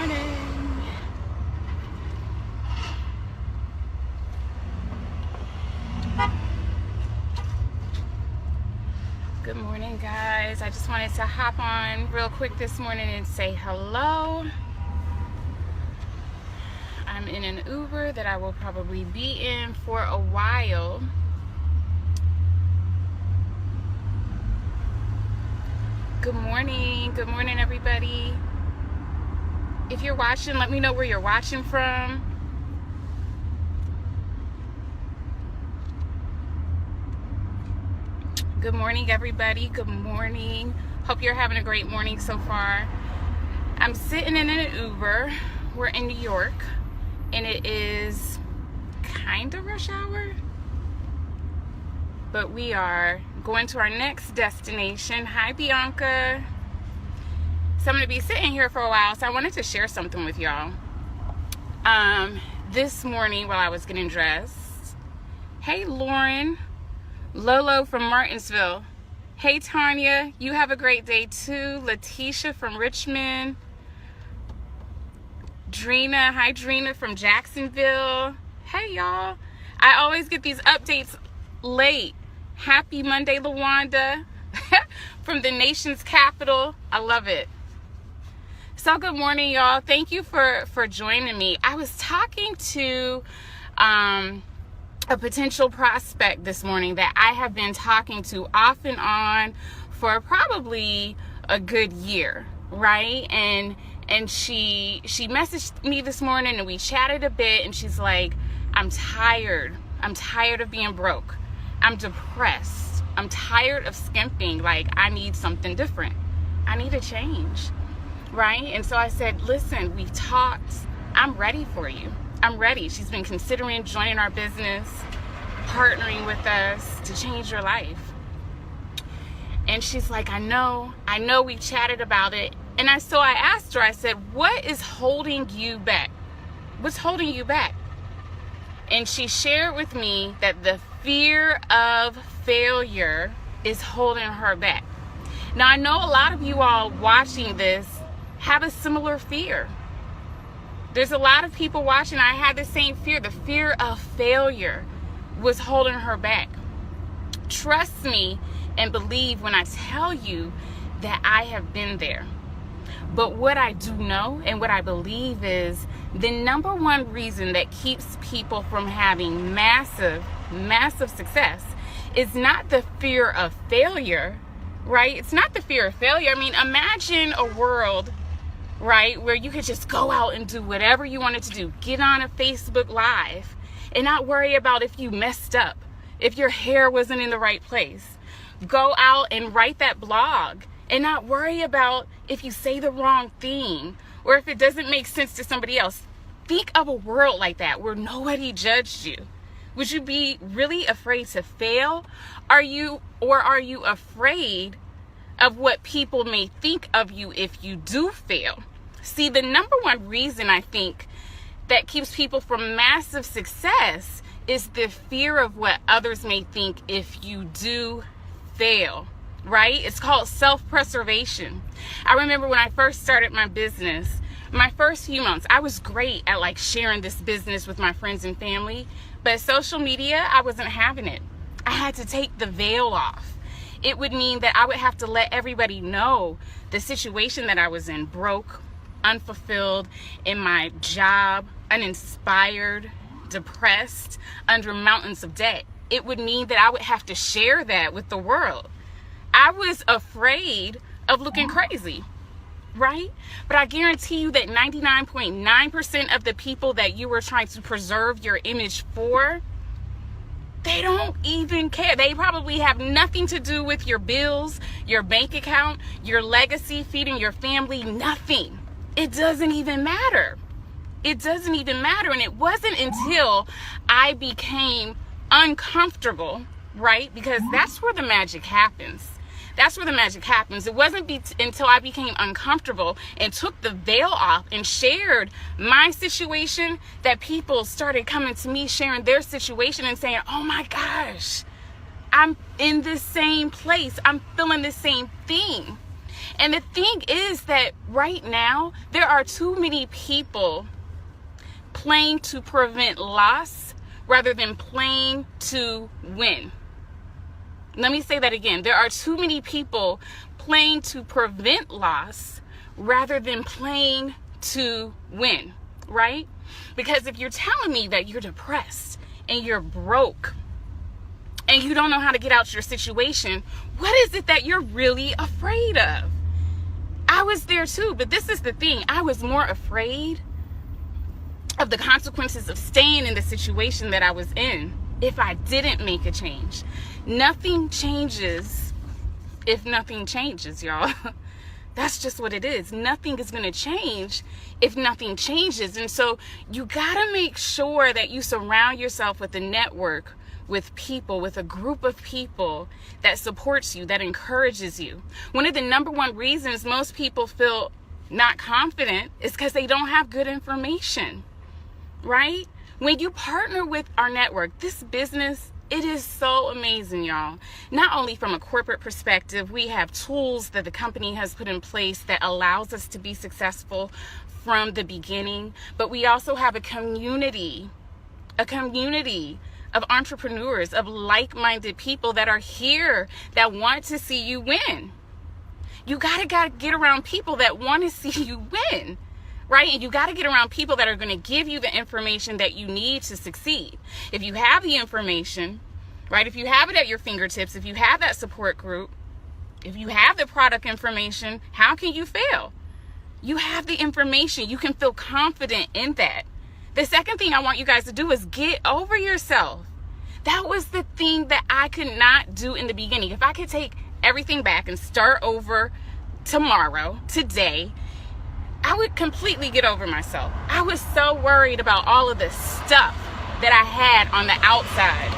morning. Good morning, guys. I just wanted to hop on real quick this morning and say hello. I'm in an Uber that I will probably be in for a while. Good morning everybody. If you're watching, let me know where you're watching from. Good morning everybody, good morning. Hope you're having a great morning so far. I'm sitting in an Uber. We're in New York and it is kind of rush hour, but we are going to our next destination. Hi Bianca. So I'm going to be sitting here for a while, so I wanted to share something with y'all. This morning while I was getting dressed, hey Lauren, Lolo from Martinsville, hey Tanya, you have a great day too. Letitia from Richmond, Drina, hi Drina from Jacksonville. Hey y'all, I always get these updates late. Happy Monday, Lawanda from the nation's capital. I love it. So good morning, y'all. Thank you for joining me. I was talking to a potential prospect this morning that I have been talking to off and on for probably a good year, right? And she messaged me this morning and we chatted a bit, and she's like, I'm tired of being broke. I'm depressed. I'm tired of skimping. Like, I need something different. I need a change, right? And so I said, listen, we've talked. I'm ready for you. I'm ready. She's been considering joining our business, partnering with us to change your life. And she's like, I know we chatted about it. And so I asked her, I said, what is holding you back? What's holding you back? And she shared with me that the fear of failure is holding her back. Now, I know a lot of you all watching this have a similar fear. There's a lot of people watching. I had the same fear. The fear of failure was holding her back. Trust me and believe when I tell you that I have been there. But what I do know and what I believe is the number one reason that keeps people from having massive success is not the fear of failure, right? It's not the fear of failure. I mean, imagine a world, right, where you could just go out and do whatever you wanted to do. Get on a Facebook Live and not worry about if you messed up, if your hair wasn't in the right place. Go out and write that blog and not worry about if you say the wrong thing or if it doesn't make sense to somebody else. Think of a world like that where nobody judged you. Would you be really afraid to fail? Are you afraid of what people may think of you if you do fail? See, the number one reason I think that keeps people from massive success is the fear of what others may think if you do fail, right? It's called self-preservation. I remember when I first started my business, my first few months, I was great at like sharing this business with my friends and family, but social media, I wasn't having it. I had to take the veil off. It would mean that I would have to let everybody know the situation that I was in, broke, unfulfilled in my job, uninspired, depressed, under mountains of debt. It would mean that I would have to share that with the world. I was afraid of looking crazy, right? But I guarantee you that 99.9% of the people that you were trying to preserve your image for, they don't even care. They probably have nothing to do with your bills, your bank account, your legacy, feeding your family, nothing. It doesn't even matter. It doesn't even matter. And it wasn't until I became uncomfortable, right? Because that's where the magic happens. That's where the magic happens. It wasn't until I became uncomfortable and took the veil off and shared my situation that people started coming to me, sharing their situation and saying, oh my gosh, I'm in this same place. I'm feeling the same thing. And the thing is that right now, there are too many people playing to prevent loss rather than playing to win. Let me say that again. There are too many people playing to prevent loss rather than playing to win, right? Because if you're telling me that you're depressed and you're broke and you don't know how to get out your situation, what is it that you're really afraid of? I was there too, but this is the thing. I was more afraid of the consequences of staying in the situation that I was in if I didn't make a change. Nothing changes if nothing changes, y'all. That's just what it is. Nothing is going to change if nothing changes. And so you got to make sure that you surround yourself with a network, with people, with a group of people that supports you, that encourages you. One of the number one reasons most people feel not confident is because they don't have good information, right? When you partner with our network, this business, it is so amazing, y'all. Not only from a corporate perspective, we have tools that the company has put in place that allows us to be successful from the beginning, but we also have a community of entrepreneurs, of like-minded people that are here that want to see you win. You gotta get around people that want to see you win. Right? And you got to get around people that are going to give you the information that you need to succeed. If you have the information, right? If you have it at your fingertips, if you have that support group, if you have the product information, how can you fail? You have the information. You can feel confident in that. The second thing I want you guys to do is get over yourself. That was the thing that I could not do in the beginning. If I could take everything back and start over tomorrow, today, I would completely get over myself. I was so worried about all of the stuff that I had on the outside.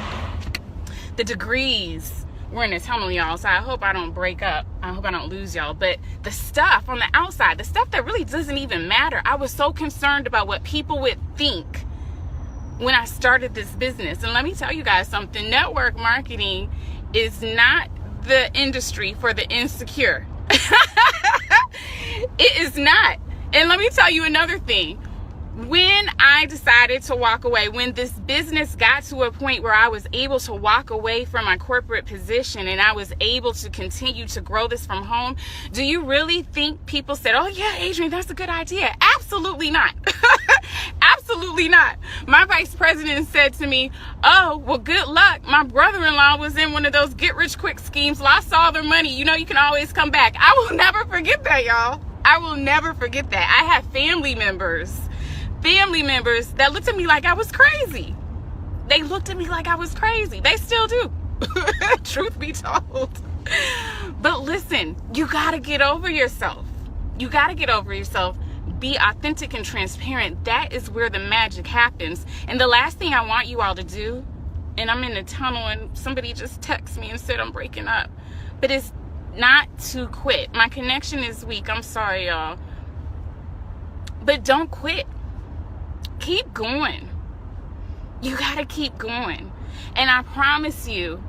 The degrees were in a tunnel, y'all, so I hope I don't break up. I hope I don't lose y'all. But the stuff on the outside, the stuff that really doesn't even matter, I was so concerned about what people would think when I started this business. And let me tell you guys something. Network marketing is not the industry for the insecure. It is not. And let me tell you another thing. When I decided to walk away, when this business got to a point where I was able to walk away from my corporate position and I was able to continue to grow this from home, do you really think people said, oh yeah, Adrienne, that's a good idea? Absolutely not. Absolutely not. My vice president said to me, oh, well, good luck. My brother-in-law was in one of those get-rich-quick schemes, lost all their money. You know, you can always come back. I will never forget that, y'all. I will never forget that. I have family members that looked at me like I was crazy. They looked at me like I was crazy. They still do. Truth be told. But listen, you got to get over yourself. You got to get over yourself. Be authentic and transparent. That is where the magic happens. And the last thing I want you all to do, and I'm in the tunnel and somebody just texted me and said I'm breaking up, but it's not to quit. My connection is weak. I'm sorry, y'all. But don't quit. Keep going. You gotta keep going. And I promise you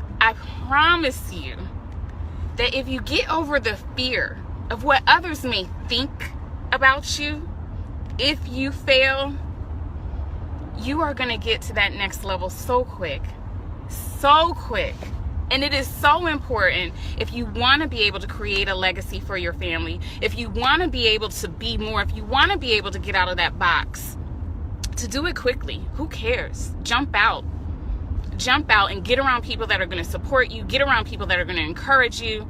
that if you get over the fear of what others may think about you, if you fail, you are gonna get to that next level so quick. So quick. And it is so important if you want to be able to create a legacy for your family, if you want to be able to be more, if you want to be able to get out of that box, to do it quickly. Who cares? Jump out and get around people that are going to support you, get around people that are going to encourage you,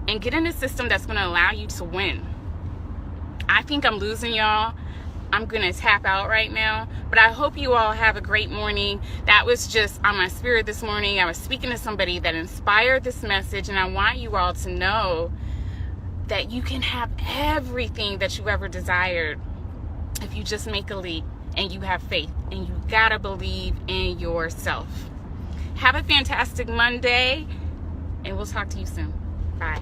and get in a system that's going to allow you to win. I think I'm losing y'all. I'm going to tap out right now, but I hope you all have a great morning. That was just on my spirit this morning. I was speaking to somebody that inspired this message, and I want you all to know that you can have everything that you ever desired if you just make a leap and you have faith, and you gotta believe in yourself. Have a fantastic Monday, and we'll talk to you soon. Bye.